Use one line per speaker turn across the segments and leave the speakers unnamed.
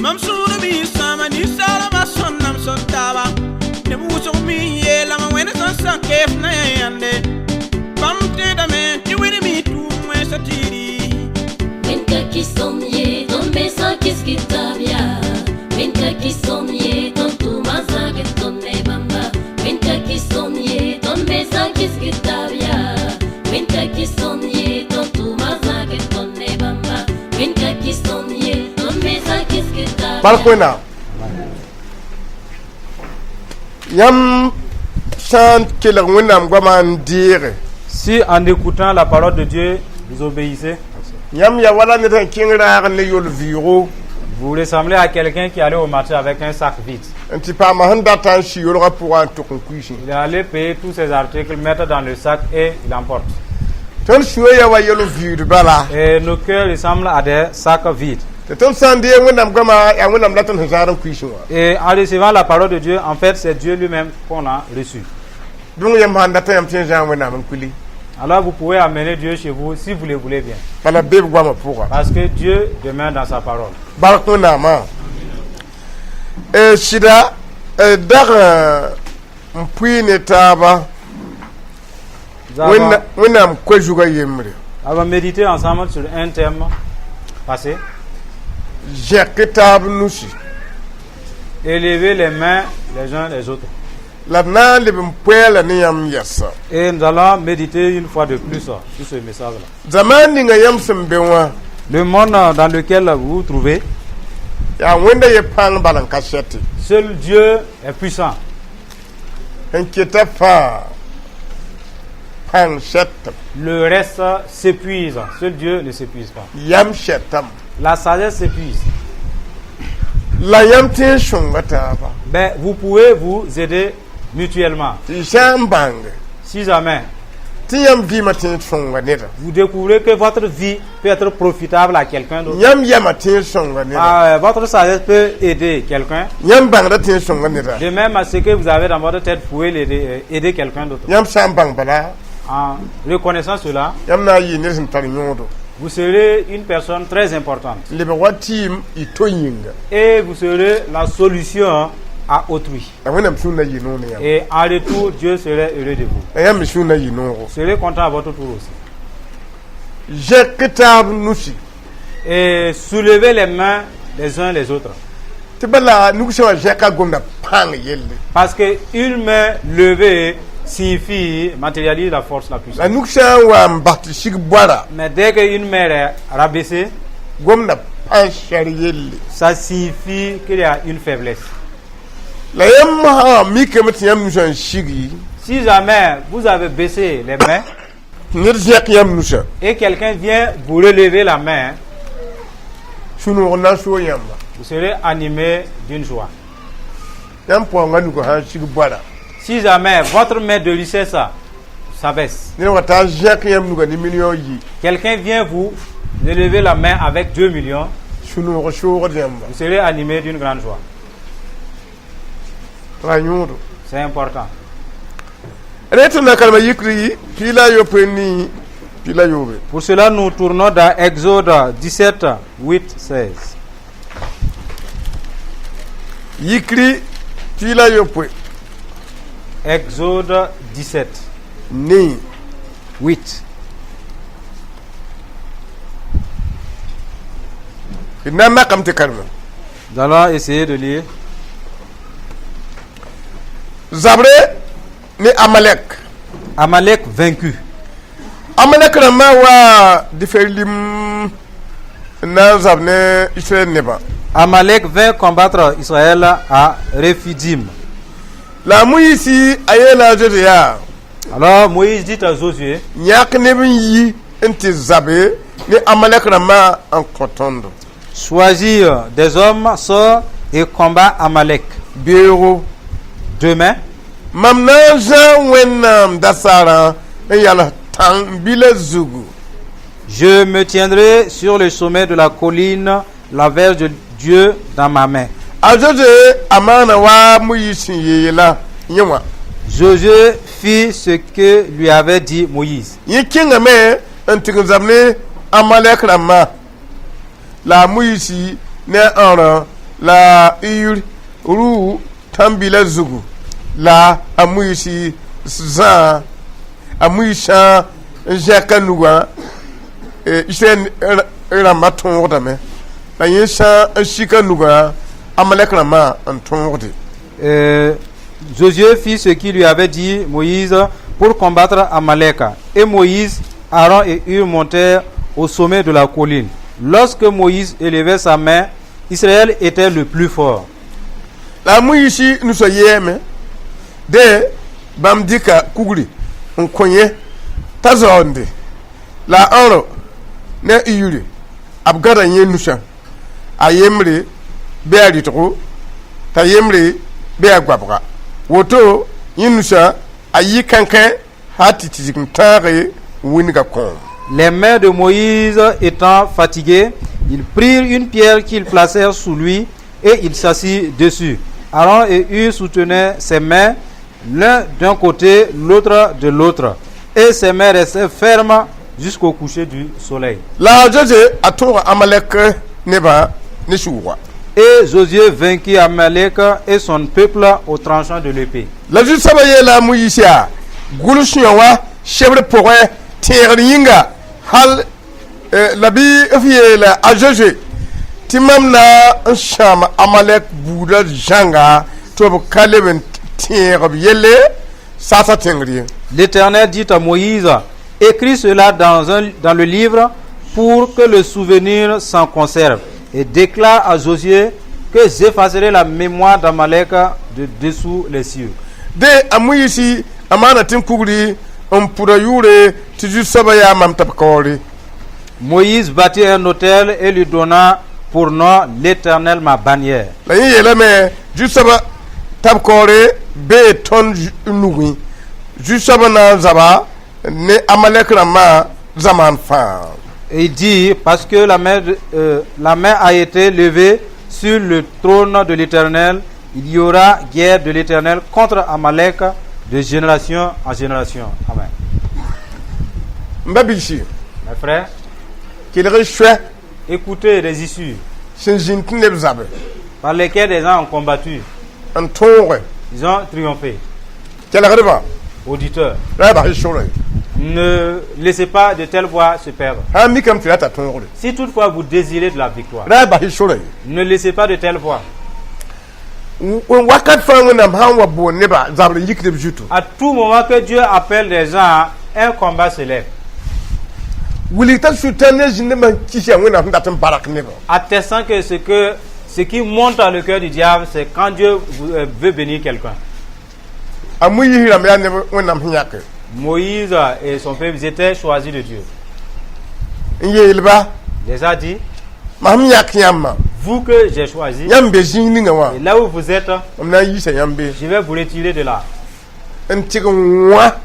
Mam sura mi sama ni sala ma sonnam sottaba. Ne buso mi yela ma wena sa kef na yande. Pamte da men ti wini mi tu me satiri.
Menka ki sonye don besa kiskitabia. Menka ki sonye don tu mazaget don ne bamba. Menka ki sonye don besa kiskitabia. Menka ki sonye don tu mazaget don ne bamba. Menka ki sonye don besa kiskitabia.
Balkwena Yam chante que le winam gwaman dire.
Si en écoutant la parole de Dieu, vous obéissez,
Yam ya wala ne tan kingra ne yol viro.
vous ressemblez à quelqu'un qui allait au marché avec un sac vide.
Un petit pas ma handa tan shi yolra pour un to conclusion.
Il est allé payer tous ses articles, mettre dans le sac et il emporte.
Ton shuwe ya wa yol viro bala.
Et nos cœurs ressemblent à des sacs vides.
Ton sande winam gwama ya winam latan hazaran kuishin.
Et en recevant la parole de Dieu, en fait, c'est Dieu lui-même qu'on a reçu.
Donc yam handa tan yam tin jan winam kuli.
Alors vous pouvez amener Dieu chez vous si vous le voulez bien.
Bala beb gwama pour.
Parce que Dieu demeure dans sa parole.
Balkwena ma. Shida dar mpwine taba. Winam kwajuga yemre.
On va méditer ensemble sur un thème passé.
J'ai kitab nushi.
Élever les mains les uns les autres.
La na le mpwela ni yam yasa.
Et nous allons méditer une fois de plus sur ce message-là.
Zamani nga yam sembewa.
Le monde dans lequel vous vous trouvez,
Ya wenda ye pan balan kasheti.
seul Dieu est puissant.
Inquieta fa. Pan shet.
Le reste s'épuise. Seul Dieu ne s'épuise pas.
Yam shetam.
La sagesse s'épuise.
La yam tin shungata ba.
Ben, vous pouvez vous aider mutuellement.
Jambang.
Si jamais
Ti yam vi matin shunga neta.
vous découvrez que votre vie peut être profitable à quelqu'un d'autre,
Yam yamatin shunga neta.
votre sagesse peut aider quelqu'un,
Yam bang da tin shunga neta.
de même à ce que vous avez dans votre tête, vous pouvez aider quelqu'un d'autre.
Yam shambang bala.
En reconnaissant cela,
Yam na yi ne sin tar nyodo.
vous serez une personne très importante
Lebe watim itoyinga.
et vous serez la solution à autrui.
Awena msuna yi no ne yam.
Et en retour, Dieu serait heureux de vous.
Yam msuna yi no.
Vous serez content à votre tour aussi.
J'ai kitab nushi.
Et soulevez les mains les uns les autres.
Tibala nukusha jeka gomna pang yelle.
Parce qu'une main levée signifie, matérialise la force, la puissance.
La nukusha wa mbati shik bwara
Mais dès qu'une main est rabaissée,
gomna pan shari yelle.
ça signifie qu'il y a une faiblesse.
La yamma mi kemati yam nusha shigi.
Si jamais vous avez baissé les mains
Nir jek yam nusha.
et quelqu'un vient vous relever la main,
Shunu na sho yamba.
vous serez animé d'une joie.
Yam po nganu ko ha shig bwara.
Si jamais votre main de richesse s'abaisse,
Ni wata jek yam nuga ni million yi.
quelqu'un vient vous relever la main avec 2 millions,
Shunu ko sho yamba.
vous serez animé d'une grande joie.
La nyodo.
C'est important.
Reto na kalma yikri pila yo peni pila yobe.
Pour cela, nous tournons dans Exode 17, 8, 16.
Yikri pila yo pe
Exode 17,
ni
8.
kinama kamte kalma.
Nous allons essayer de lire.
Zabre ni Amalek.
Amalek vaincu.
Amalek na ma wa diferlim na zabne Israël neba.
Amalek vint combattre Israël à Rephidim.
La muisi ayela jodia.
Alors Moïse dit à Josué,
Nyak nebin yi enti zabe ni Amalek na ma en kotondo.
choisis des hommes, sors et combat Amalek.
Bero
Demain,
mamna jan wenam dasara yala tang bile zugu.
je me tiendrai sur le sommet de la colline, la verge de Dieu dans ma main.
Ajoje amana wa muisi yela yewa.
Josué fit ce que lui avait dit Moïse.
Yikinga me antigzamne Amalek rama. La muisi ne ara la iyur ru tambila zugu la amuisi za amuisha jakanuwa isen ramaton wodame la yesa shikanuwa amalekrama anton wodi.
Josué fit ce qui lui avait dit Moïse pour combattre Amalek. Et Moïse, Aaron et Hur montèrent au sommet de la colline. Lorsque Moïse élevait sa main, Israël était le plus fort.
La Moïse nous soyons de Bamdika Kugli, on connaît Tazonde, la Oro, ne Yuri, Abgada Yenusha, Ayemre, Bealitro, Tayemre, Beagwabra, Woto, Yenusha, Ayikanke, Hatitizintare, Wingakom.
Les mains de Moïse étant fatiguées, ils prirent une pierre qu'ils placèrent sous lui et il s'assit dessus. Aaron et Hur soutenaient ses mains, l'un d'un côté, l'autre de l'autre, et ses mains restaient fermes jusqu'au coucher du soleil.
La José a tour Amalek Neba Nishuwa.
Et Josué vainquit Amalek et son peuple au tranchant de l'épée.
La José Sabaye la Moïsia, Goulushiawa, chèvre pour Teringa, Hal Labi Fiel à José. Timam na Sham Amalek Bouda Janga, Tobo Kaleben Tierab Yele, Sasa Tengri.
L'Éternel dit à Moïse, écris cela dans le livre pour que le souvenir s'en conserve. Et déclare à Josué que j'effacerai la mémoire d'Amalek de dessous les cieux.
De Amouyisi, Amana Tinkugri, on pourra yure, Tiju Sabaya Mamtapkori.
Moïse bâtit un autel et lui donna pour nom l'Éternel ma bannière.
La yelame, Jusaba Tapkore, Be Ton Nui, Jusaba Zaba, ne Amalek Rama Zaman Fan.
Et il dit, parce que la main a été levée sur le trône de l'Éternel, il y aura guerre de l'Éternel contre Amalek de génération en génération. Amen.
Mbabishi,
Mes frères,
qu'il reçoit,
écoutez les issues par lesquelles les gens ont combattu.
un tour,
Ils ont triomphé.
quel arriva,
Auditeurs,
là-bas, il chôre.
ne laissez pas de telles voix se perdre.
Un mikam tu as ta tour.
Si toutefois vous désirez de la victoire,
Là-bas, il chôre.
ne laissez pas de telles voix.
Wakat Fangunam Hawa Bo Neba, Zabri Yikib Jutu.
À tout moment que Dieu appelle les gens, un combat se lève.
Will it tell you 10 years in the man Kisha when I'm that barak never?
Attestant que ce qui monte dans le cœur du diable, c'est quand Dieu veut bénir quelqu'un.
Amuyi Hiramia never when I'm Hiaka.
Moïse et son peuple ils étaient choisis de Dieu.
Yelba,
Il les a dit,
Mamiak Yamma,
vous que j'ai choisi,
Yambe Zingawa,
et là où vous êtes,
Amna Yisa Yambe,
je vais vous retirer de là.
and Tigwa,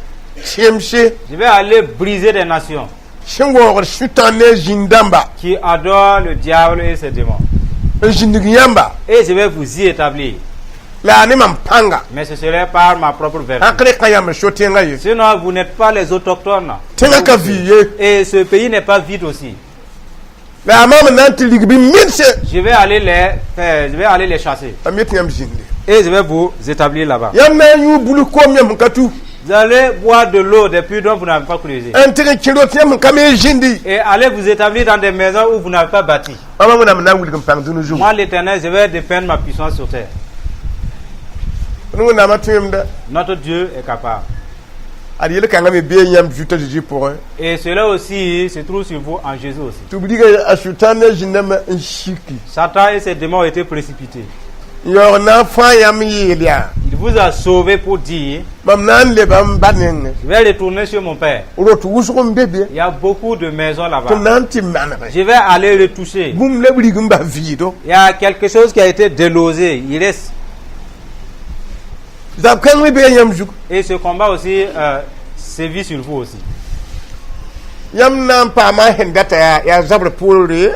Chemche,
Je vais aller briser des nations
Shingo, Shutane Jindamba,
qui adorent le diable et ses démons.
Jinduyamba,
Et je vais vous y établir.
La Nemam Panga,
Mais ce serait par ma propre vertu.
Akrekayam Shotenga,
Sinon, vous n'êtes pas les autochtones.
Tenga Vie,
Et ce pays n'est pas vide aussi.
la Mamma Nanti Ligbi Mitse,
Je vais aller les chasser.
Amietiam Jindi.
Et je vais vous établir là-bas.
Yamna you Bulukom Yamkatu,
Vous allez boire de l'eau des puits dont vous n'avez pas creusé.
un Tiretiam Kame Jindi.
Et allez vous établir dans des maisons où vous n'avez pas bâti.
Amamana William Pangduno.
Moi, l'Éternel, je vais dépeindre ma puissance sur terre.
Nous n'avons pas
Notre Dieu est capable.
Ariel Kangami bien Yam Juta de pour
Et cela aussi se trouve sur vous en Jésus aussi.
tu dis à Sultana Jinama Shiki.
Satan et ses démons ont été précipités.
Your enfant Yami Elia.
Il vous a sauvé pour dire,
Mamnan le Bambanen.
je vais retourner sur mon père.
Rotuusum bébé.
Il y a beaucoup de maisons là-bas.
Ton anti-man.
Je vais aller le toucher.
Boum le brigumba vido.
Il y a quelque chose qui a été délosé. Il reste.
Zapkan bien Yamjuk.
Et ce combat aussi sévit sur vous aussi.
Yam nam pa ma hendata ya zabre pourri.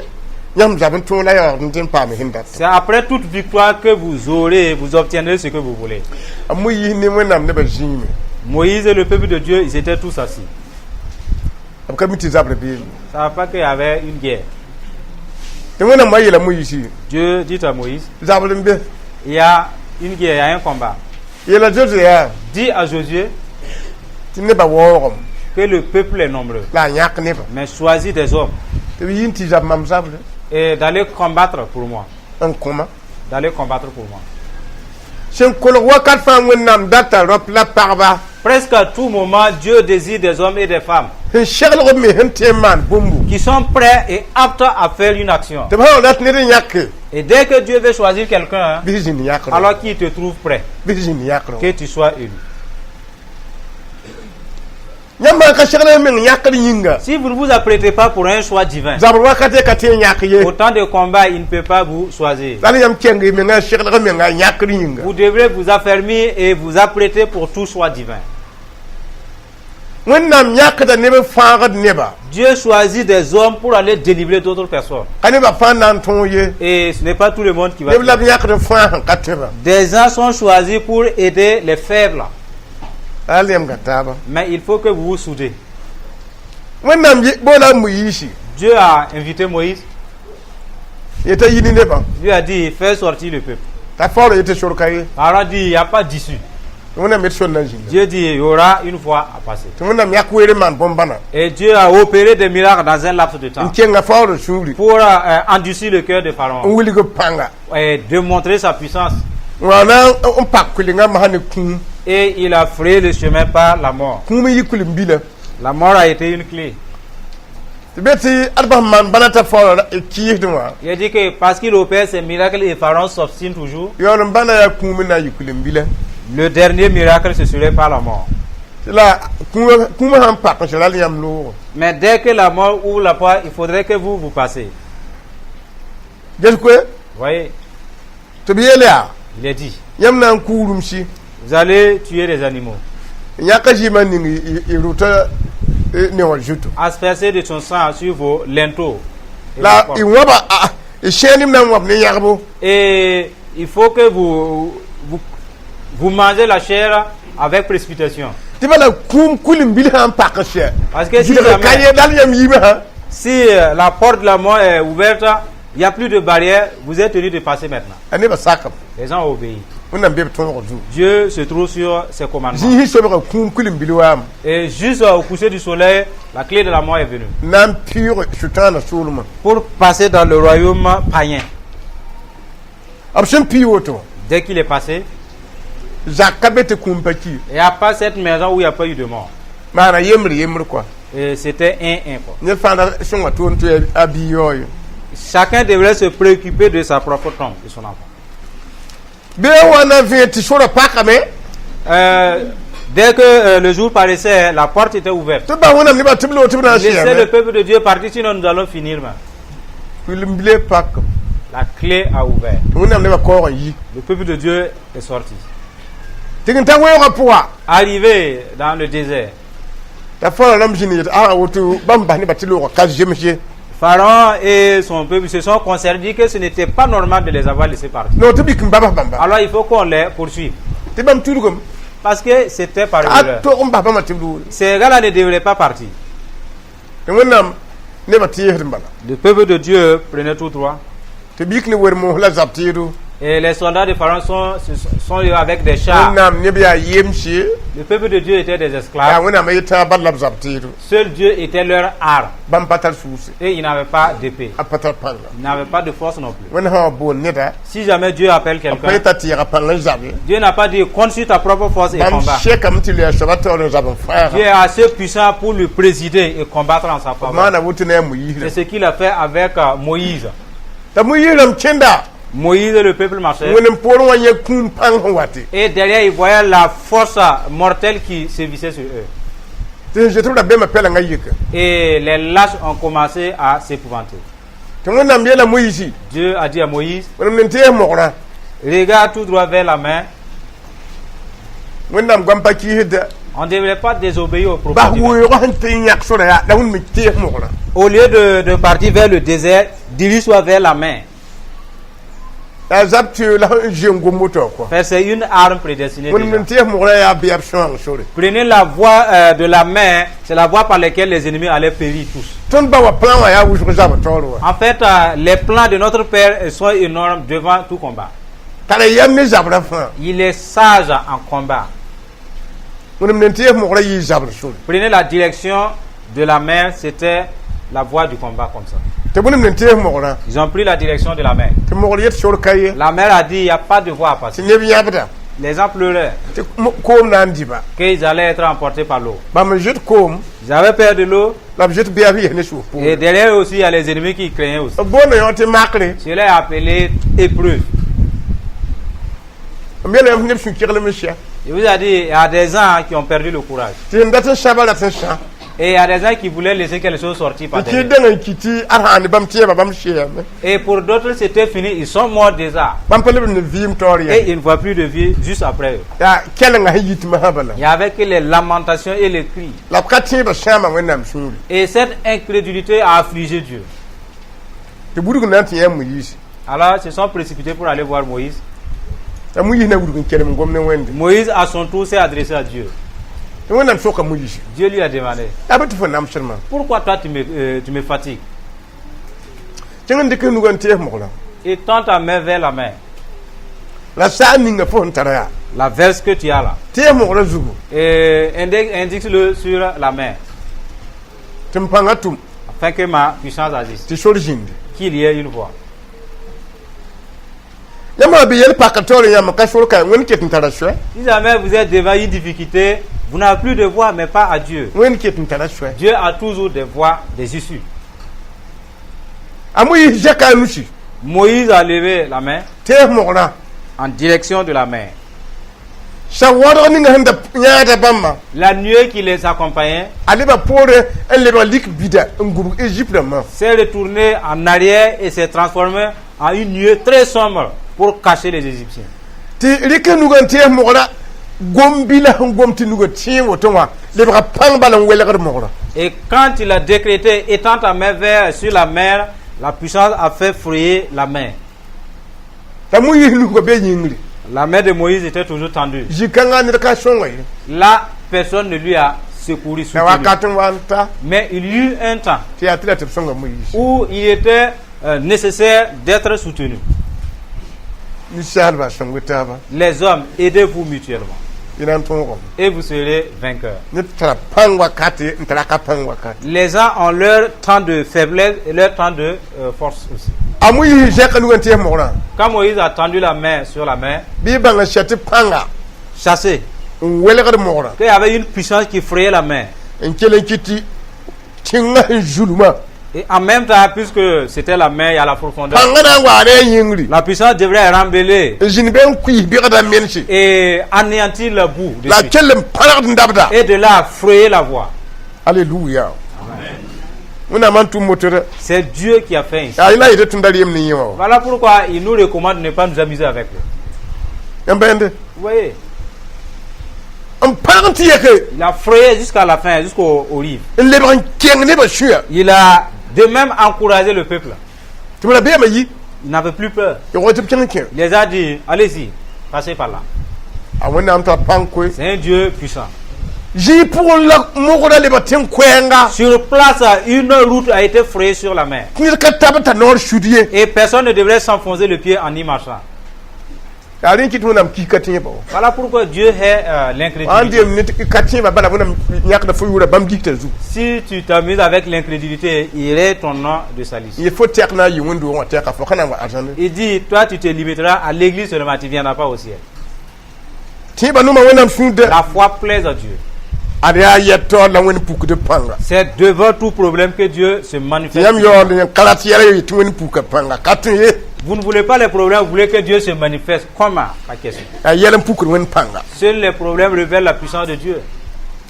Yam zabin tona ya ndin pa me hendat.
C'est après toute victoire que vous obtiendrez ce que vous voulez.
Amuyi ni wenam ne ba jimi.
Moïse et le peuple de Dieu, ils étaient tous assis.
Abkamiti zabre bi.
Ça ne va pas qu'il y avait une guerre.
tɩ wẽnnaam wa yeela Moïse
Dieu dit à Moïse,
zabd n be
il y a une guerre, il y a un combat.
yeela Josué yaa
Dis à Josué
tɩ nebã waoogem
que le peuple est nombreux,
la a yãk nebã
mais choisis des hommes
tɩ b yɩ n tɩ zab mam zabde
et d'aller combattre pour moi.
n kõma
D'aller combattre pour moi.
sẽn kolg wakat fãa wẽnnaam data rõp la pagba
Presque à tout moment, Dieu désire des hommes et des femmes
sẽn seglg me sẽn tɩ n maan bũmbu
qui sont prêts et aptes à faire une action.
tɩ b sã rat ned n yãke
Et dès que Dieu veut choisir quelqu'un,
bɩ zĩnd yãkrẽ
alors qu'il te trouve prêt,
bɩ zĩnd yãkrẽ
que tu sois élu.
yãmb maan ka segl meng yãkr yĩnga
Si vous ne vous apprêtez pas pour un choix divin,
zabr wakate ka tɩ n yãk ye
autant de combats, il ne peut pas vous choisir.
la yãmb kẽng menga seglg menga yãkr yĩnga
Vous devrez vous affermir et vous apprêter pour tout choix divin.
wẽnnaam yãkda neb fãagd neba
Dieu choisit des hommes pour aller délivrer d'autres personnes.
ka nebã fãa na n tõog ye
Et ce n'est pas tout le monde qui va
neb la
faire.
b yãkd fãa sẽn ka tẽba
Des gens sont choisis pour aider les faibles.
a lemga taaba
Mais il faut que vous vous soudez.
wẽnnaam boola a Moïse
Dieu a invité Moïse.
yeta yini nebã
Dieu a dit, fais sortir le peuple.
t'a faoora yetɩ sorka ye
Aaron dit, il n'y a pas d'issue.
tɩ wẽnnaam yet sor na n zĩnda
Dieu dit, il y aura une fois à passer.
tɩ wẽnnaam yãk weere maan bõn-bãna
Et Dieu a opéré des miracles dans un laps de
n
temps
kenga faoora sũuri
pour endurcir le cœur de
n
Pharaon
wilg b pãnga
et démontrer sa puissance.
wãna n pak kulingã masã ne kũum
Et il a frayé le chemin par la mort.
kũum n yi kul n bila
La mort a été une clé.
tɩ be tɩ ad bas maan bãna t'a faoora kiisdẽ wã
Il a dit que parce qu'il opère ces miracles et Pharaon s'obstine toujours,
yaool n bãna yaa kũum n na n yi kul n bila
le dernier miracle ce serait par la mort.
tɩ la kũumã sãn pak n sɩ rall yãmb loogo
Mais dès que la mort ouvre la porte, il faudrait que vous passez.
ges koe
Vous voyez,
tɩ b yeel yaa
il est dit,
yãmb na n kuurumsi
vous allez tuer des animaux,
n yãka zɩɩmã ning y rʋta ne wã zutu
asperger de son sang sur vos linteaux. Et
la
vos
y
portes.
wãba y sẽenem na n wãb ne yãgbo
Et il faut que vous mangez la chair avec précipitation.
tɩ bala kũum kul n bil sã n pak n sɛ
Parce que si
gɩdg ka
jamais-
ye dal yãmb yiimã sã
Si la porte de la mort est ouverte, il n'y a plus de barrière, vous êtes tenu de passer maintenant.
a nebã sakam
Les gens obéissent.
wẽnnaam be b tõog zu
Dieu se trouve sur ses commandements.
zĩisẽ sobga kũum kul n bil waam
Et juste au coucher du soleil, la clé de la mort est venue.
na n pɩʋʋg sʋtãana soolmã
Pour passer dans le royaume païen.
b sẽn pɩ woto
Dès qu'il est passé,
zak ka be tɩ kũum pa ki
il n'y a pas cette maison où il n'y a pas eu de mort.
maana yembr quoi
Et c'était un quoi.
ned fãa da sẽn wa tʋʋm tɩ a bii yaooyo
Chacun devrait se préoccuper de sa propre tombe, de son enfant.
bee wã na vẽe tɩ sorã pakame
Dès que le jour paraissait, la porte était ouverte.
tɩ bas wẽnnaam nebã tɩ b loog tɩ b na n
Laissez le
sɛɛme
peuple de Dieu partir, sinon nous allons finir. Même.
kul n bile pakam
La clé a ouvert.
tɩ wẽnnaam nebã kaoog n yi
Le peuple de Dieu est sorti.
tɩg n ta weoogã pʋga
Arrivé dans le désert,
t'a fãa rãmb zĩnd yet a woto bãmb bas nebã tɩ loogã ka zems ye
Pharaon et son peuple se sont concernés dit que ce n'était pas normal de les avoir laissés partir.
non tɩ bik n babs bãmba
Alors il faut qu'on les poursuive.
tɩ bãmb tudgame
Parce que c'était par
a
erreur.
tog n bas bãmba tɩ b loore
Ces gars-là ne devraient pas partir.
tɩ wẽnnaam nebã teesd n bala
Le peuple de Dieu prenait tout droit.
tɩ bik ne wer moos la zab teedo
Et les soldats de Pharaon sont avec des chars.
wẽnnaam neb yaa yemse
Le peuple de Dieu était des
yaa
esclaves.
wẽnnaam a yetã bal la b zab teedo
Seul Dieu était leur arme.
bãmb pa tar sʋʋse
Et ils n'avaient pas d'épée.
a pa tar pãnga
Ils n'avaient pas de force non plus.
wẽnd sã wa boond neda
Si jamais Dieu appelle
a pa
quelqu'un,
yeta tɩɩga pãng n zabe
Dieu n'a pas dit compte sur ta propre force et
bãmb
combat.
sekame tɩ lea soaba taoor n zab n
Dieu est
fãaga
assez puissant pour le présider et combattre en sa faveur.
maana woto ne a moyiis
C'est ce qu'il a fait avec Moïse.
t'a moyiis rãmb kẽnda
Moïse et le peuple marchaient.
wẽnd n poorẽ wã yẽ kũum pãng sẽn wate
Et derrière, ils voyaient la force mortelle qui sévissait sur eux.
tɩ sẽn zetb ra bema pɛlengã yika
Et les lâches ont commencé à s'épouvanter.
tɩ wẽnnaam yeela moyiisi
Dieu a dit à Moïse,
wẽnem nen tees mogrã
regarde tout droit vers la main.
wẽnnaam goam pa kiisda
On ne devrait pas désobéir au
bas
propos divin.
weoogã sẽn tɩ n yãk sora yaa la wẽnd me tees mogrã
Au lieu de partir vers le désert, dirige-toi vers la main.
la zap tu la jengo moto quoi
Faire c'est une arme prédestinée.
mon
déjà.
mentir mo ya biab chang sori
Prenez la voie de la main, c'est la voie par laquelle les ennemis allaient périr tous.
ton ba wa plan wa ya wu zab toro
En fait, les plans de notre Père sont énormes devant tout combat.
tala yam ne zab fa
Il est sage en combat.
mon mentir mo yi zab sori
Prenez la direction de la mer, c'était la voie du combat comme ça.
te mon mentir mo ra
Ils ont pris la direction de la mer.
te mo yet sur kaye
La mer a dit, il n'y a pas de voie à passer.
ti ne bi yabda
Les gens pleuraient
te ko nan diba
qu'ils allaient être emportés par l'eau.
ba me jet ko
Ils avaient peur de l'eau
la jet biab ne sou pour
et derrière aussi, il y a les ennemis qui craignaient aussi.
bon yo te makre
Cela est appelé épreuve.
mais le ne su kirle monsieur
Je vous ai dit, il y a des gens qui ont perdu le courage.
ti ndata shabala tan sha
Et il y a des gens qui voulaient laisser quelque chose sortir par
ti
derrière.
denga kiti arhani bam tie bam shia
Et pour d'autres, c'était fini. Ils sont morts déjà.
bam pele ne vim tori
Et ils ne voient plus de vie juste après eux.
ya kelenga yit mahabala
Il n'y avait que les lamentations et les cris.
la kati ba shama wenam suri
Et cette incrédulité a affligé Dieu.
te burugu nan ti yam yisi
Alors, ils se sont précipités pour aller voir Moïse.
ta mu yina burugu kelem gomne wende
Moïse, à son tour, s'est adressé à Dieu.
te wenam soka mu yisi
Dieu lui a demandé,
abatu fo nam sirma
pourquoi toi tu me fatigues?
tenga de kenu gan te mo la
Et tends ta main vers la main.
la sa ninga fo ntara
La verse que tu as là.
te mo la zugu
Et indique-le sur la main.
te mpanga tum
Afin que ma puissance agisse.
ti sori jinde
Qu'il y ait une voix.
yama bi yel pakatori yama ka sori kay won ket ntara shwe
Si jamais vous êtes devant une difficulté, vous n'avez plus de voix, mais pas à Dieu.
won ket ntara shwe
Dieu a toujours des voies, des issues.
amu yi jaka nushi
Moïse a levé la main
te mo la
en direction de la mer.
sa wado ninga handa nyaata bamma
La nuée qui les accompagnait
ale ba pore elle ba lik bida nguru Egypte ma
s'est retournée en arrière et s'est transformée en une nuée très sombre pour cacher les Égyptiens.
ti rike nugan te mo la gombila ngomti nugo ti wotonwa le ba pang balan welegar mo la
Et quand il a décrété, étends ta main sur la mer, la puissance a fait frayer la mer.
ta mu yi nugo be nyingri
La main de Moïse était toujours tendue.
jikanga ne ka shonwa yi
Là, personne ne lui a secouru,
na
soutenu.
wakati wanta
Mais il y eut un temps
ti atila te songa mu yi
où il était nécessaire d'être soutenu.
ni salba songo taba
Les hommes, aidez-vous mutuellement
ina tongo
et vous serez vainqueurs.
ni tara pang wakati ntara ka pang wakati
Les gens ont leur temps de faiblesse et leur temps de force aussi.
amu yi jaka nugan te mo la
Quand Moïse a tendu la main sur la mer,
bi banga shati panga
chassé,
welegar mo la
qu'il y avait une puissance qui frayait la mer.
en kele kiti tinga juluma
Et en même temps, puisque c'était la mer, il y a la profondeur,
pangana ware yingri
la puissance devrait rembeller
jinben kui bi kada menshi
et anéantir le bout de
la
suite.
kelem parad ndabda
Et de là, frayer la voie.
alléluia muna mantu motora
C'est Dieu qui a fait ainsi.
ya ina ide tundali yem ni yo
Voilà pourquoi il nous recommande de ne pas nous amuser avec lui.
yambende
Vous voyez,
am parenti yeke
il a frayé jusqu'à la fin, jusqu'au rive.
le ban keng ne ba shuya
Il a de même encouragé le peuple.
tumala be ma yi
Il n'avait plus peur.
yo wote keng keng
Il les a dit, allez-y, passez par là.
awona am ta pankwe
C'est un Dieu puissant.
ji pour la mogoda le batem kwenga
Sur place, une route a été frayée sur la mer.
ni ka tabata nor shudie
Et personne ne devrait s'enfoncer le pied en y marchant.
arin kitu nam ki katin ba
Voilà pourquoi Dieu est
andi
l'incrédulité.
ni katin ba bala wona nyak da fuyura bam dikta zu
Si tu t'amuses avec l'incrédulité, il est ton nom de salis.
il faut tekna yi wondo on teka fo kana wa arjane
Il dit, toi tu te limiteras à l'église seulement, tu ne viendras pas au ciel.
ti ba numa wona sunde
La foi plaise à Dieu.
aria yeto la woni puku de panga
C'est devant tout problème que Dieu se manifeste.
yam yo le kalati yare yi woni puku panga katin ye
Vous ne voulez pas les problèmes, vous voulez que Dieu se manifeste. Comment? La question.
yele puku woni panga
Seuls les problèmes révèlent la puissance de Dieu.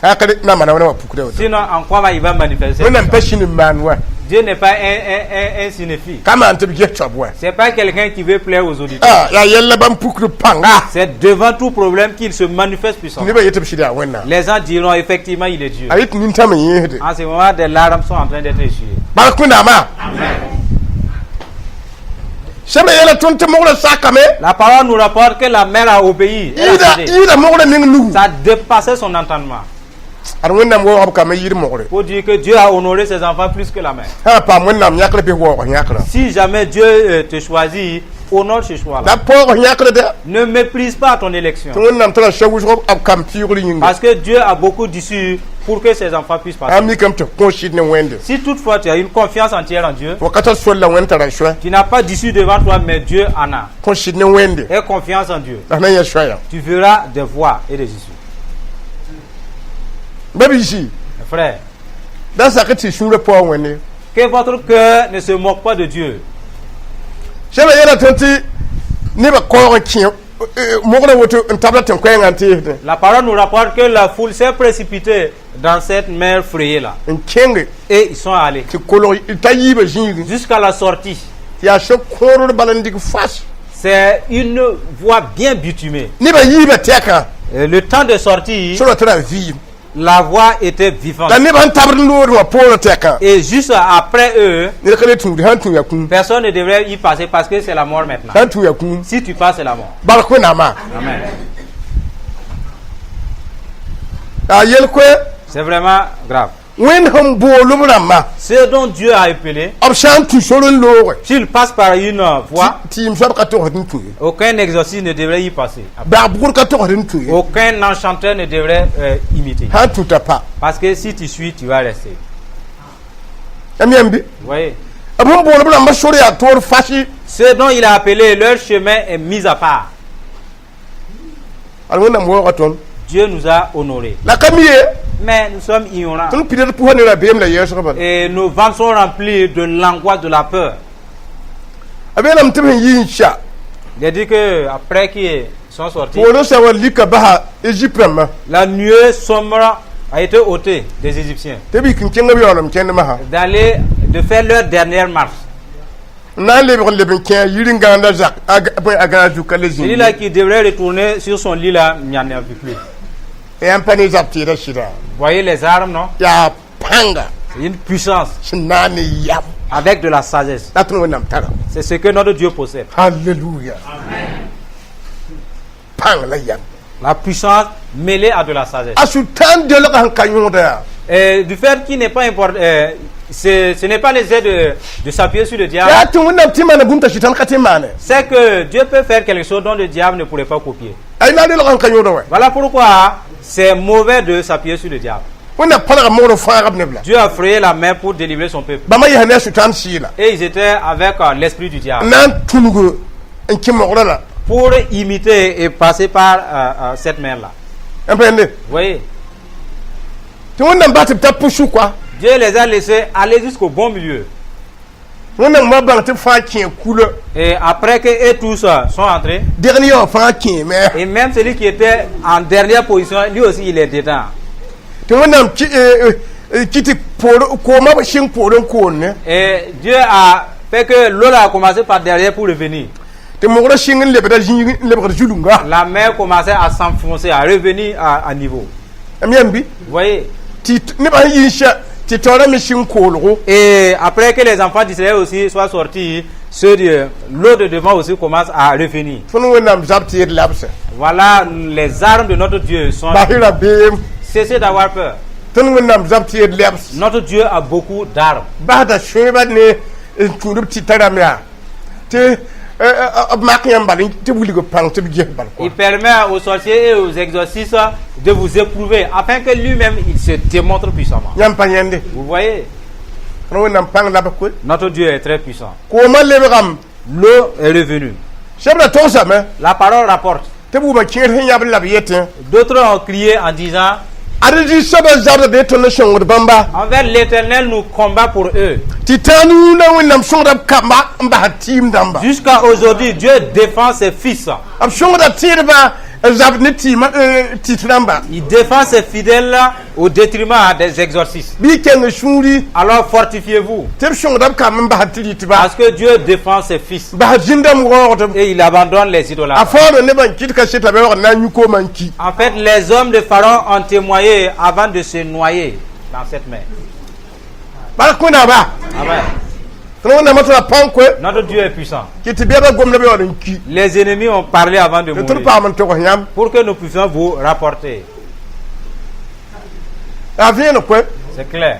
akade na mana wona puku de
Sinon, en quoi il va manifester?
wona peshini manwa
Dieu n'est pas un cinéphile.
kama ante bi get chobwa
C'est pas quelqu'un qui veut plaire aux auditeurs.
ya yelle bam puku panga
C'est devant tout problème qu'il se manifeste puissant.
ni ba yete bishida wona
Les gens diront effectivement il est Dieu.
ayit nin tam yede
En ce moment, des larmes sont en train d'être essuyées.
barakuna ma Chebra yela ton te mogla sakame.
La parole nous rapporte que la mère a obéi. Elle a cédé.
Ida mogla ning nu.
Ça dépassait son entendement.
Ar wonnam wo hob kame yir mogre.
Pour dire que Dieu a honoré ses enfants plus que la mère.
Ha pa wonnam yakre be wo yakra.
Si jamais Dieu te choisit, honore ce choix-là.
Da po yakre de.
Ne méprise pas ton élection.
Wonnam tra shawus rob ab kam fiuri ning.
Parce que Dieu a beaucoup d'issues pour que ses enfants puissent passer.
Ami kam te conchid ne wende.
Si toutefois tu as une confiance entière en Dieu,
Wakata solla wenta ra shwa.
tu n'as pas d'issue devant toi, mais Dieu en a.
Conchid ne wende.
Aie confiance en Dieu.
Ana ya shwa.
Tu verras des voies et des issues.
Baby ici.
Mes frères,
Da sakati shura po wende.
que votre cœur ne se moque pas de Dieu.
Chebra yela tonti ne ba ko kin mogla woto tabla ten ko ngante.
La parole nous rapporte que la foule s'est précipitée dans cette mer frayée là.
En kenge
Et ils sont allés
ti kolo tayiba jingi.
jusqu'à la sortie.
Ya sho koro balandik fas.
C'est une voie bien bitumée.
Ne ba yiba teka.
Et le temps de sortie,
Sur tra vie.
la voie était vivante.
Da ne ban tabr no wa polo teka.
Et juste après eux,
Ne kale tu han tu yakun.
personne ne devrait y passer parce que c'est la mort maintenant.
Han tu yakun.
Si tu passes, c'est la mort.
Barko na ma.
Amen.
A yel ko
C'est vraiment grave.
wen hom bolu ma.
Ce dont Dieu a appelé,
Option tu soron lo.
s'il passe par une voie,
Tim sab ka to hodin tu.
aucun exorciste ne devrait y passer.
Ba bukur ka to hodin tu.
Aucun enchanteur ne devrait imiter.
Han tu ta pa.
Parce que si tu suis, tu vas rester.
Amiambi.
Vous voyez?
Abon bolu ma sori a tor fashi.
Ce dont il a appelé, leur chemin est mis à part.
Al wona mo waton.
Dieu nous a honorés.
La kamiye.
Mais nous sommes ignorants.
Tun pider pour ne la bem la yeso ba.
Et nos ventres sont remplis de l'angoisse, de la peur.
Abenam tim yin sha.
Il a dit que après qu'ils sont sortis,
Polo sa wa lika ba Egypte ma.
la nuée sombre a été ôtée des Égyptiens.
Tebi kin kenga bi yolam ken ma ha.
D'aller, de faire leur dernière marche.
Na le bi le ken yirin ganda zak aga ju kalezi.
Celui-là qui devrait retourner sur son lit là, il n'y en a plus.
E ampani zapti da shida.
Vous voyez les armes, non?
Ya panga.
C'est une puissance
Shinani yam.
avec de la sagesse.
Datun wonam tara.
C'est ce que notre Dieu possède.
Hallelujah. Pang la yam.
La puissance mêlée à de la sagesse.
Asutan de la kan kanyonda.
Et du fait qu'il n'est pas important, ce n'est pas les aides de s'appuyer sur le diable.
Ya tun wonam timana bunta shitan katimane.
C'est que Dieu peut faire quelque chose dont le diable ne pourrait pas copier.
Ay na de la kan kanyonda wa.
Voilà pourquoi c'est mauvais de s'appuyer sur le diable.
Wona pala mo fa rabne bla.
Dieu a frayé la main pour délivrer son peuple.
Bama yahne sutan shila.
Et ils étaient avec l'esprit du diable.
Nan tunugo en kimorala.
Pour imiter et passer par cette mer-là.
Empende.
Vous voyez?
Tu wonam batip ta pushu quoi.
Dieu les a laissés aller jusqu'au bon milieu.
Wonam ma bang te fa kien coule.
Et après que eux tous sont entrés,
Dernier fa kien mais.
et même celui qui était en dernière position, lui aussi il est dedans.
Tu wonam kiti poro ko ma shin poro ko ne.
Et Dieu a fait que l'eau a commencé par derrière pour revenir.
Te mogro shingin lebeda jingin lebeda julunga.
La mer commençait à s'enfoncer, à revenir à niveau.
Amiambi.
Vous voyez?
Ti ne ba yisha ti tora mi shin kolgo.
Et après que les enfants d'Israël aussi soient sortis, ceux de l'eau de devant aussi commence à revenir.
Funu wonam zapti labse.
Voilà, les armes de notre Dieu sont...
Bahira bem.
Cessez d'avoir peur.
Tun wonam zapti labse.
Notre Dieu a beaucoup d'armes.
Bada shweba ne turup ti taramya. Te
Il permet aux sorciers et aux exorcistes de vous éprouver afin que lui-même il se démontre puissamment. Vous voyez? Notre Dieu est très puissant. L'eau est revenue. La parole rapporte. D'autres ont crié en disant: envers l'Éternel nous combat pour eux. Jusqu'à aujourd'hui, Dieu défend ses fils. Il défend ses fidèles au détriment des exorcistes. Alors fortifiez-vous. Parce que Dieu défend ses fils. Et il abandonne les idolâtres. En fait, les hommes de Pharaon ont témoigné avant de se noyer dans cette mer. Amen. Notre Dieu est puissant.
qui te beba gom la be wadon ki
Les ennemis ont parlé avant de
te tur
mourir
pa man to ko nyam
pour que nous puissions vous rapporter.
avien ko
C'est clair.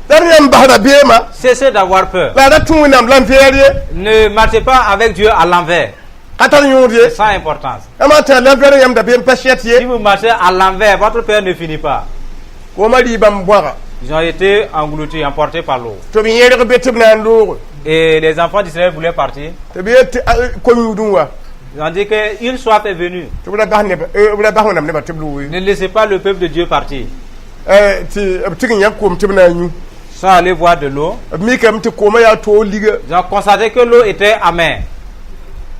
dar yam bahda bema
Cessez d'avoir peur.
la da tun nam lam fere
Ne marchez pas avec Dieu à l'envers.
katar
C'est
nyurde
sans importance.
amata lam fere yam da bem pachet
Si
ye
vous marchez à l'envers, votre peur ne finit pas.
ko mari bam boira
Ils ont été engloutis, emportés par l'eau.
to bi yere ko betum na ndo
Et les enfants d'Israël voulaient partir.
te bi ko nyudun wa
Ils ont dit qu'une soif est venue.
to bla bahne bla bahonam ne ba teblu
Ne laissez pas le peuple de Dieu partir.
ti tigin yakom tibna nyu
Ils sont allés voir de l'eau.
mi kam ti ko ma ya to liga
Ils ont constaté que l'eau était amère.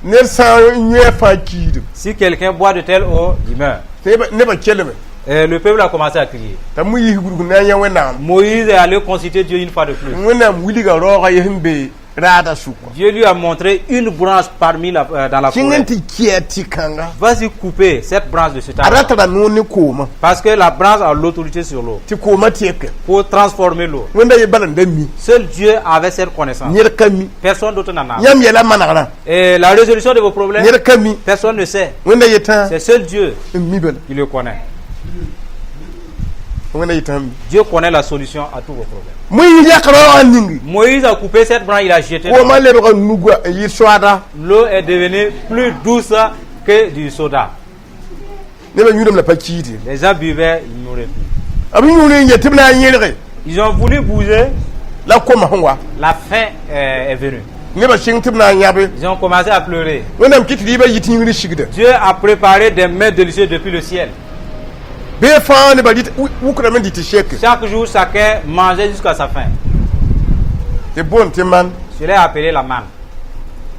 ner sa nyu fa kid
Si quelqu'un boit de telle eau, il meurt.
ne ba kelme
Et le peuple a commencé à crier.
ta mu yi gurgu na ya wenam
Moïse est allé consulter Dieu une fois de plus.
wenam wiliga roga yimbe rada suko
Dieu lui a montré une branche parmi dans la forêt.
kinganti kieti kanga
Vas-y couper cette branche de cet arbre.
arata no ni koma
Parce que la branche a l'autorité sur l'eau.
ti koma tieke
Pour transformer l'eau.
wenda ye balan demi
Seul Dieu avait cette connaissance.
nyer kami
Personne d'autre n'en a.
nyam yela managara
Et la résolution de vos problèmes,
nyer kami
personne ne sait.
wenda yeta
C'est seul Dieu
mi bel
qui le connaît.
wenda yeta
Dieu connaît la solution à tous vos problèmes.
mu yakro aningi
Moïse a coupé cette branche, il a jeté.
ko ma le ro nugwa yi swada
L'eau est devenue plus douce que du soda.
ne ba nyudum la pakiti
Les gens buvaient, ils mouraient plus.
abi nyulu nye tibna nyere
Ils ont voulu bouger,
la koma hwa
la faim est venue.
ne ba sing tibna nyabe
Ils ont commencé à pleurer.
wenda kitri ba yiti ngri shigde
Dieu a préparé des mets délicieux depuis le ciel.
be fa ne ba dit wukra men dit sheke
Chaque jour, chacun mangeait jusqu'à sa faim.
te bon te man
Je l'ai appelé la manne.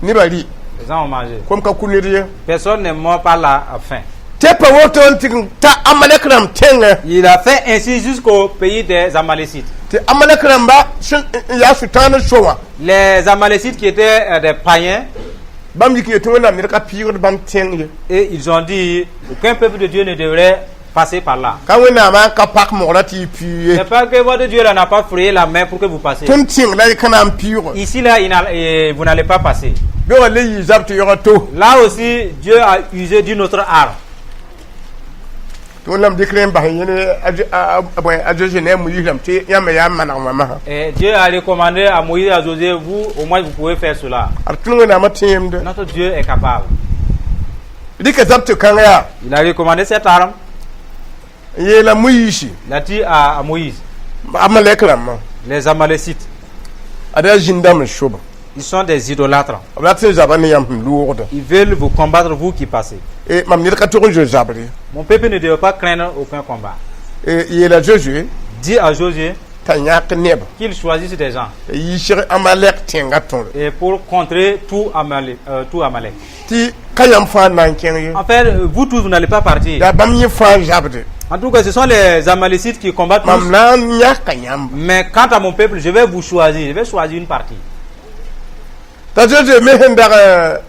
ne ba ri
Les gens ont mangé.
kom ka kuniriye
Personne n'est mort par la faim.
te pa woton tin ta amalekram tenga
Il a fait ainsi jusqu'au pays des Amalécites.
te amalekram ba ya sultan showa
Les Amalécites qui étaient des païens,
bam yiki to na ne ka pire bam tenga
et ils ont dit qu'un peuple de Dieu ne devrait passer par là.
ka wena ma ka pak morati pi
C'est pas que votre Dieu là n'a pas frayé la main pour que vous passiez.
tun ting la kana pire
Ici là, vous n'allez pas passer.
be wale yi zabti yorato
Là aussi, Dieu a usé d'une autre arme.
to lam dikrem ba yene aje ne mu yilam te yama ya mana mama
Et Dieu a recommandé à Moïse et à Josué, vous, au moins vous pouvez faire cela.
artun wena ma temde
Notre Dieu est capable.
dike zabti kanga ya
Il a recommandé cette arme.
ye la muyishi
Il a dit à Moïse,
amalekram
les Amalécites,
ada jindam shoba
ils sont des idolâtres.
abate zabani yam lourde
Ils veulent vous combattre, vous qui passez.
e mam ne ka to je zabri
Mon peuple ne doit pas craindre aucun combat.
e ye la joju
Dis à Josué
ta nyak neb
qu'il choisisse des gens
yi shir amalek tenga ton
et pour contrer tout Amalek.
ti kayam fa nan kenye
En fait, vous tous, vous n'allez pas partir.
da bam yi fa jabde
En tout cas, ce sont les Amalécites qui combattent tous.
mam na nyak kanyam
Mais quant à mon peuple, je vais vous choisir. Je vais choisir une partie.
ta joju me henda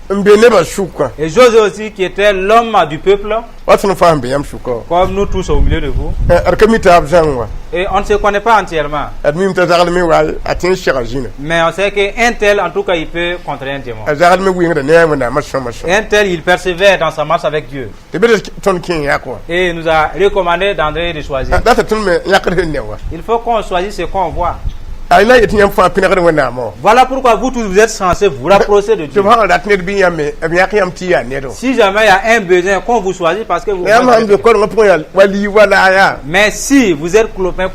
mbene ba shuka
Et Josué aussi, qui était l'homme du peuple,
watun fa mbe yam shuka
comme nous tous au milieu de vous.
arkamita abjangwa
Et on ne se connaît pas entièrement.
admim ta zagal me wa atin shirajina
Mais on sait qu'un tel, en tout cas, il peut contrer un démon.
zagal me winga ne wona masho
Un tel, il persévère dans sa marche avec Dieu.
te be ton kin yakwa
Et il nous a recommandé d'André de choisir.
da ta tun me yakre ne wa
Il faut qu'on choisisse ce qu'on voit.
ay na yetin yam fa pinagre wona mo
Voilà pourquoi vous tous, vous êtes censés vous rapprocher de
to
Dieu.
ha dat ne bi yam me yak yam ti ya ne do
Si jamais il y a un besoin, qu'on vous choisit parce que vous...
yam ham be ko ngop ya wali wala ya
Mais si vous êtes clopin,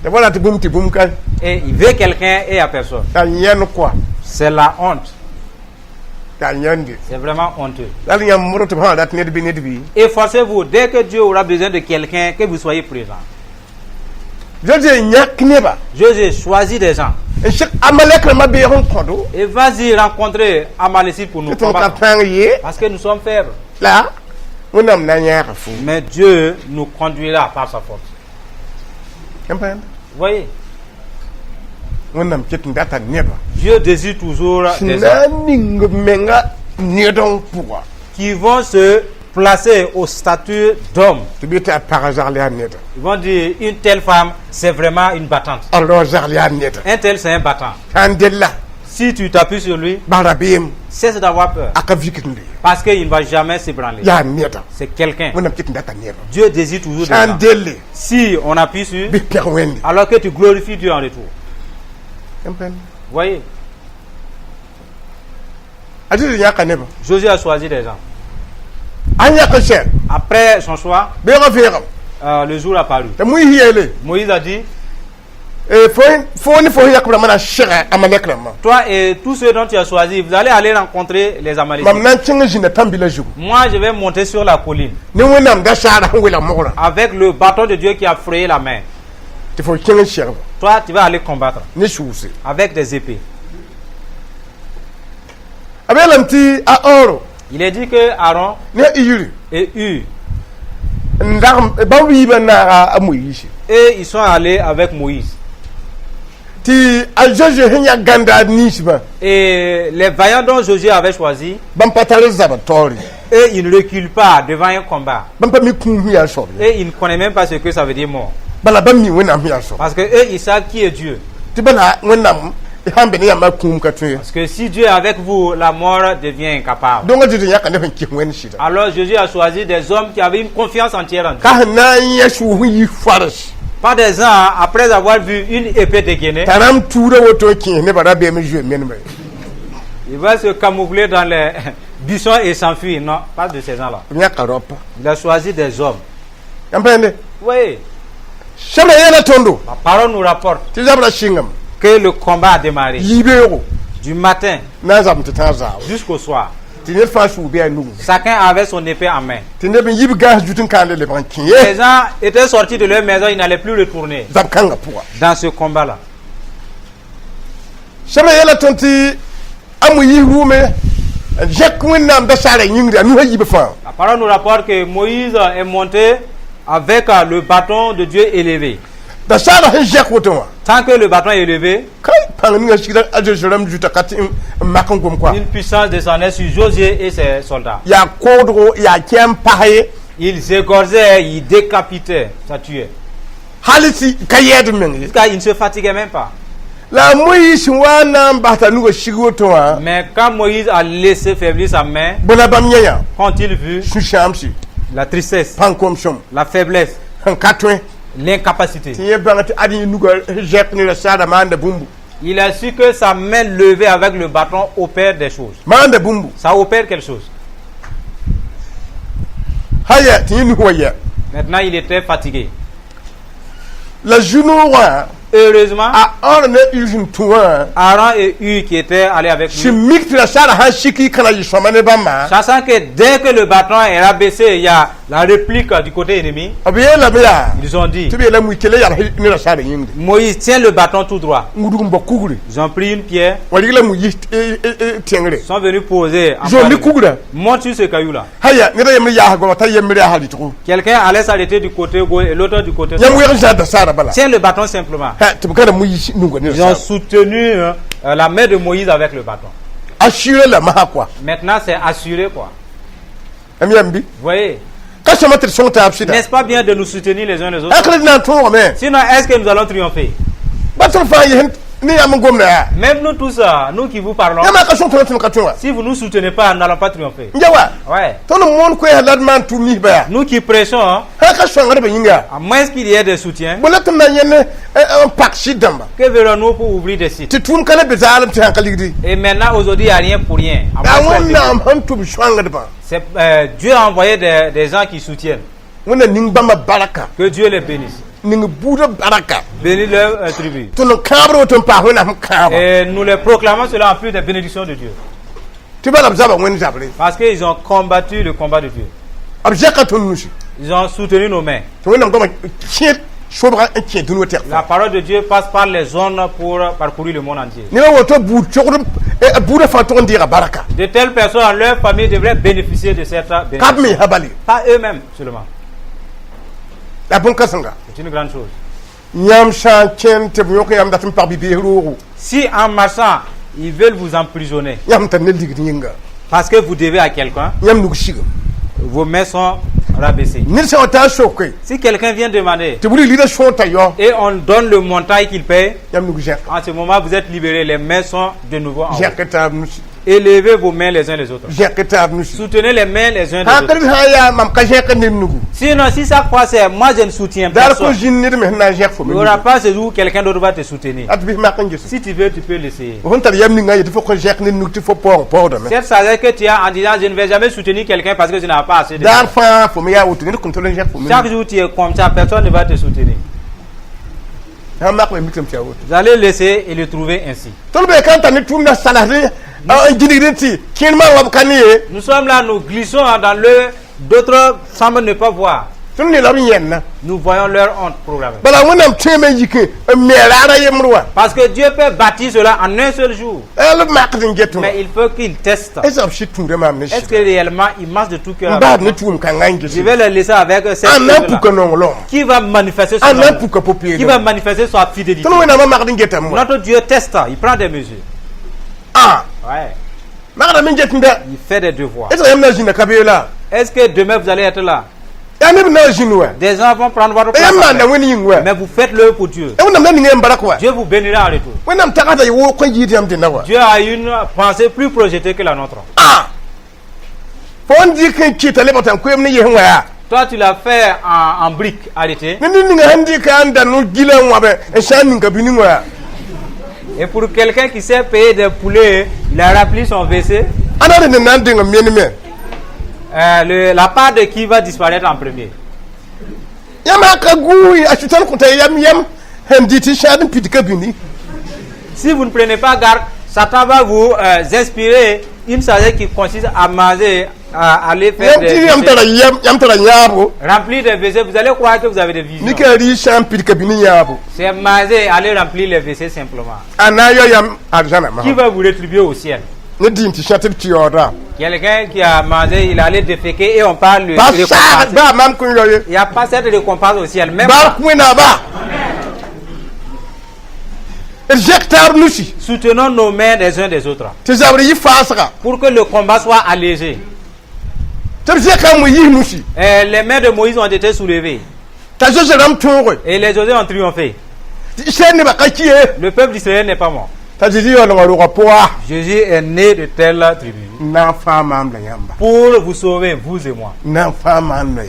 te wala te bum kai
et il veut quelqu'un et il n'y a personne,
ta yen quoi
c'est la honte.
ta yande
C'est vraiment honteux.
dal yam muro to ha dat ne bi ne bi
Efforcez-vous, dès que Dieu aura besoin de quelqu'un, que vous soyez présent.
joje nyak ne ba
Josué choisit des gens.
e shik amalek ma be hon kodo
Et vas-y rencontrer Amalécite pour nous
to ka
combattre.
tang ye
Parce que nous sommes faibles.
la wonam na nyaaka fu
Mais Dieu nous conduira par sa force.
empan
Vous voyez,
wonam kitin data ne ba
Dieu désire toujours des gens
sinani ngmenga ne don pouwa
qui vont se placés au statut d'homme.
tɩ bɩ tɩ a pag zagl neda
Ils vont dire une telle femme, c'est vraiment une battante.
alors zagl neda
Un tel, c'est un battant.
sã n della
Si tu t'appuies sur lui,
bara beem
cesse d'avoir peur.
a ka vikende
Parce qu'il ne va jamais s'ébranler.
yaa neda
C'est quelqu'un.
wẽnnaam kɩt n data neda
Dieu désire toujours des
sã n
gens.
delle
Si on appuie sur,
bɩ pɛg wẽnde
alors que tu glorifies Dieu en retour.
Vous
Voyez,
a tɩ tɩ yãka neba
Josué a choisi des gens.
a yãk n sɛ
Après son choix,
beegã vẽegem
le jour a paru.
tɩ moɩs yeele
Moïse a dit,
fo ne fo yak rãmbã na sɛga amalek rãmbã
toi et tous ceux dont tu as choisi, vous allez aller rencontrer les
mam
Amalécites.
na n kẽng n zĩnda tãmb-bila zugu
Moi, je vais monter sur la colline
ne wẽnnaam da saara sẽn welg mogrã
avec le bâton de Dieu qui a frayé la main.
tɩ fo kẽng n sɛgba
Toi, tu vas aller combattre
ne suuse
avec des épées.
a be lame tɩ a oro
Il est dit que Aaron
ne iri
et Hur,
n dagem ba wiibã naaga a moyiise
et ils sont allés avec Moïse.
tɩ a zoze sẽn yã gãnda a ninsbã
Et les vaillants dont Josué avait choisi,
bãmb pa tar zaba taoore
eux, ils ne reculent pas devant un combat.
bãmb pa mi kũum sẽn yaa soab
Et ils ne connaissent même pas ce que ça veut dire mort.
bala bãmb mi wẽnnaam sẽn yaa soab
Parce que eux, ils savent qui est Dieu.
tɩ bala wẽnnaam sãn be ne yãmbã kũum ka tõe
Parce que si Dieu est avec vous, la mort devient incapable.
donc tɩ tɩ yãka neb n kɩs wẽnd sɩda
Alors Josué a choisi des hommes qui avaient une confiance entière en Dieu.
ka sẽn na n yã sʋʋs n yi foars
Pas des gens, après avoir vu une épée dégainée,
t'a rãmb tuurã woto n kẽes nebã ra beem n zoe menme
il va se camoufler dans les buissons et s'enfuir. Non, pas de ces gens-là.
b yãka raopa
Il a choisi des hommes.
yãmb pẽende
Oui,
sẽbra yeela tõndo
la parole nous rapporte
tɩ zabra sɩngame
que le combat a démarré
yiibeoogo
du matin
na n zam tɩ tãag zaao
jusqu'au soir.
tɩ ned fãa sʋʋ bɩ a nugu
Chacun avait son épée en main.
tɩ neb n yib gãas zut n kãande lebg n kẽ
Les
ye
gens étaient sortis de leur maison, ils n'allaient plus retourner
zab kãngã pʋga
dans ce combat-là.
sẽbra yeela tõnd tɩ a moyiis rʋʋme n zẽk wẽnnaam da saara yĩngri a nusã yib fãa
La parole nous rapporte que Moïse est monté avec le bâton de Dieu élevé.
da saara sẽn zẽk woto wã
Tant que le bâton est élevé,
kai pãng ninga sigda a zezo rãmb zuta ka tɩ n mak n gom koa
une puissance descendait sur Josué et ses soldats.
yaa koodgo yaa kẽ n pas ye
Ils égorgeaient, ils décapitaient, ça tuait.
hal tɩ ka yɛɛd meng ye
Jusqu'à ils ne se fatiguaient même pas.
la moyiis sẽn wa na n bas t'a nuga sig woto wã
Mais quand Moïse a laissé faiblir sa main,
bõna bãmb yẽ yã
qu'ont-ils vu?
sũ-sãamse
La tristesse,
pãng kom-sõm
la faiblesse,
sẽn ka tõe
l'incapacité.
tɩ yẽ bãng tɩ ad yẽ nuga zɛk ne ra saada maanda bũmbu
Il a su que sa main levée avec le bâton opère des choses.
maanda bũmbu
Ça opère quelque chose.
ha yɛ tɩ yẽ nus wa yɛ
Maintenant, il était fatigué.
la zu-noog wã
Heureusement,
a ãr ne ur sẽn tũ wã
Aaron et Hur qui étaient allés avec
sẽn
lui,
mik tɩ ra saada sãn sik y kãna yɩ sõma ne bãmba
sachant que dès que le bâton est rabaissé, il y a la réplique du côté ennemi.
b yeelame yaa
Ils ont dit,
tɩ b yeela mui kele yaa ne ra saada yĩngde
Moïse, tiens le bâton tout droit.
n wudg n ba kugre
Ils ont pris une pierre,
wa rɩg la mui yis tẽngre
sont venus poser. en
zon
face
ne
de lui.
kugra
Monte sur ce caillou-là.
haya neda yembre yaa goma t'a yembre yaa halɩtgo
Quelqu'un allait s'arrêter du côté gauche et l'autre du côté
yãmb
droit.
wɛg n zaa da saada bala
Tiens le bâton simplement.
tɩ b kana mui yis nunga ne
Ils
ra
ont
saada
soutenu la main de Moïse avec le bâton.
a sure la maha quoi
Maintenant, c'est assuré quoi.
am yambi
Vous voyez,
ka sõma tɩ d sõng taab sɩda
n'est-ce pas bien de nous soutenir les uns les autres?
akla d na n tõogame
Sinon, est-ce que nous allons triompher?
ba tõr fãa yɩs ne yãmb n gomda yaa
Même nous tous, nous qui vous parlons,
yãmba ka sõng tõna tɩ m ka tõe wã
si vous ne nous soutenez pas, nous n'allons pas triompher.
n ja wa
Ouais.
tõnd n moon koɛɛsã la d maan tʋʋm nisba yaa
Nous qui prêchons,
ha ka sõngd b yĩnga
à moins qu'il y ait des soutiens,
bõla tɩ m na yẽnd n pak sɩd dãmba
que verrons-nous pour ouvrir des sites?
tɩ tʋʋm ka na be zaalem tɩ sãn ka ligdi
Et maintenant, aujourd'hui, il n'y a rien pour rien. À
la
moins qu'on
wẽnnaam sẽn tʋb sõangdbã
c'est, Dieu a envoyé des gens qui soutiennent.
wẽnna ning bãmba baraka
Que Dieu les bénisse.
ning buudã baraka
Bénis leur tribu.
tɩ n kãabd woto n paas wẽnnaam sẽn kãabã
Et nous les proclamons cela en plus des bénédictions de Dieu.
tɩ bala b zaba wẽnd zabre
Parce qu'ils ont combattu le combat de Dieu.
b zɛka tõnd nusi
Ils ont soutenu nos mains.
tɩ wẽnnaam goama kẽed sobga n kẽ dũni wa tɛg
La parole de Dieu passe par les zones pour parcourir le monde entier.
neba woto buud cogd buudã fãa tog n deega baraka
De telles personnes, leur famille devrait bénéficier de cette
ka b
bénédiction.
me ha bale
Pas eux-mêmes seulement.
la bõn-kãsenga
C'est une grande chose.
yãmb sã n kẽnd tɩ b yõk yãmb dat n pag bi-bees roogo
Si en marchant, ils veulent vous emprisonner
yãmb tar ne ligd yĩnga
parce que vous devez à quelqu'un,
yãmb nug sigem
vos mains sont rabaissées.
Si
quelqu'un vient demander
et
on donne le montant qu'il paye, en ce moment vous êtes libérés, les mains sont de nouveau en haut. Élevez vos mains les uns les autres. Soutenez les mains les uns les autres. Sinon, si ça croit, c'est moi je ne soutiens pas. Il n'y aura pas ce jour où quelqu'un d'autre va te soutenir. Si tu veux, tu peux l'essayer. Cette sagesse que tu as en disant je ne vais jamais soutenir quelqu'un parce que je n'ai pas assez de temps. Chaque jour tu es comme ça, personne ne va te soutenir. Vous allez laisser et le trouver ainsi. Nous sommes là, nous glissons dans le. D'autres semblent ne pas voir. Nous voyons leur honte programmée. Parce que Dieu peut bâtir cela en un seul jour. Mais il faut qu'il teste. Est-ce que réellement il marche de tout cœur? Je vais le laisser avec cette chose-là. Qui va manifester son amour? Qui va manifester sa fidélité? Notre Dieu teste, il prend des mesures. Ouais. Il fait des devoirs. Est-ce que demain vous allez être là? Des gens vont prendre votre place. Mais vous faites-le pour Dieu. Dieu vous bénira en retour. Dieu a une pensée plus projetée que la nôtre. Toi, tu l'as fait en briques arrêtées. Et pour quelqu'un qui sait payer des poulets, il a rempli son WC. La part de qui va disparaître en premier? Si vous ne prenez pas garde, Satan va vous inspirer une sagesse qui consiste à manger, à aller faire des WC. Remplir des WC, vous allez croire que vous avez des visions. C'est manger, aller remplir les WC simplement. Qui va vous rétribuer au ciel? Quelqu'un qui a mangé, il allait déféquer et on parle de récompense. Il n'y a pas cette récompense au ciel. Même soutenons nos mains des uns des autres pour que le combat soit allégé. Les mains de Moïse ont été soulevées et les Josué ont triomphé. Le peuple d'Israël n'est pas mort. Jésus est né de telle tribu pour vous sauver, vous et moi.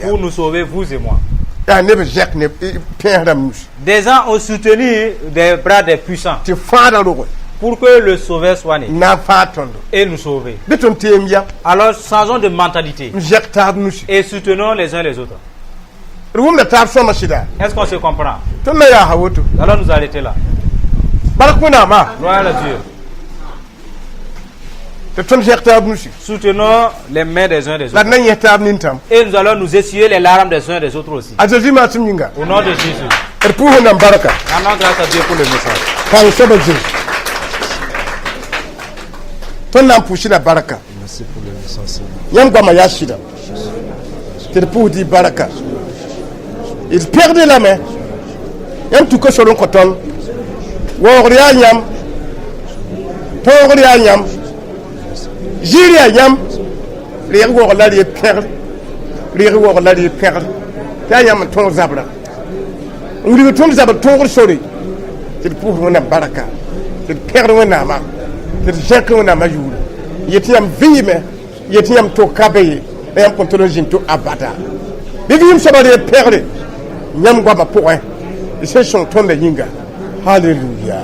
Pour nous sauver, vous et moi. Des gens ont soutenu des bras des puissants pour que le sauveur soit né et nous sauver. Alors changeons de mentalité et soutenons les uns les autres. Est-ce qu'on se comprend? Alors nous arrêter là. Gloire à Dieu. Soutenons les mains des uns des autres. Et nous allons nous essuyer les larmes des uns des autres aussi. Au nom de Jésus. Rendons grâce à Dieu pour le message.
Merci pour le message. Il perdait la main. Tout que sur le coton. Worianyam, Torianyam, Girianyam, les rois là les perles, Tayam ton zabra. On lui tourne zabra ton sori. C'est pour un baraka. C'est perdre un ama. C'est jacques un amajou. Yetiam vime, Yetiam to kabe, et un contrôle to abada. Les vimes sont les perles. Yam guaba point. Et c'est son ton de yinga. Hallelujah.